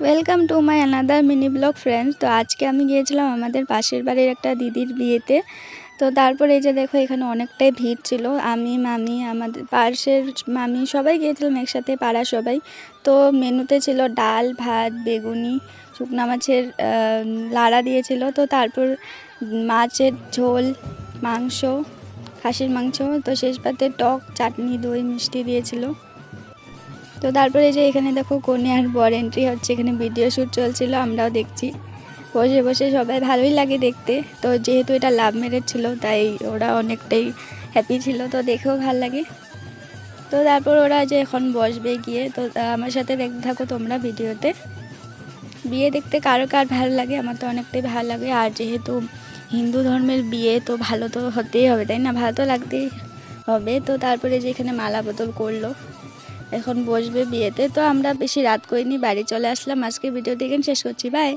Welcome to my another mini blog friends. তো আজকে আমি গিয়েছিলাম আমাদের পাশের বাড়ির একটা দিদির বিয়েতে। তো তারপরে এই যে দেখো এখানে অনেকটাই ভিড় ছিল। আমি মামি আমাদের পাশের মামি সবাই গিয়েছিলাম একসাথে, পাড়া সবাই। তো মেনুতে ছিল ডাল, ভাত, বেগুনি, শুকনা মাছের লাড়া দিয়েছিল। তো তারপর মাছের ঝোল, মাংস, খাসির মাংস, তো শেষ পাতে টক, চাটনি, দই, মিষ্টি দিয়েছিল। তো তারপরে যে এখানে দেখো কনে আর বর এন্ট্রি হচ্ছে, এখানে ভিডিও শ্যুট চলছিল, আমরাও দেখছি বসে বসে। সবাই ভালোই লাগে দেখতে। তো যেহেতু এটা লাভ ম্যারেজ ছিল তাই ওরা অনেকটাই হ্যাপি ছিল, তো দেখেও ভালো লাগে। তো তারপর ওরা যে এখন বসবে গিয়ে, তো আমার সাথে দেখতে থাকো তোমরা ভিডিওতে। বিয়ে দেখতে কারো কার ভালো লাগে, আমার তো অনেকটাই ভালো লাগে। আর যেহেতু হিন্দু ধর্মের বিয়ে তো ভালো তো হতেই হবে, তাই না? ভালো তো লাগতেই হবে। তো তারপরে যে এখানে মালা বদল করলো, এখন বসবে বিয়েতে। তো আমরা বেশি রাত করিনি, বাড়ি চলে আসলাম। আজকে ভিডিওটি এখানে শেষ করছি, বাই।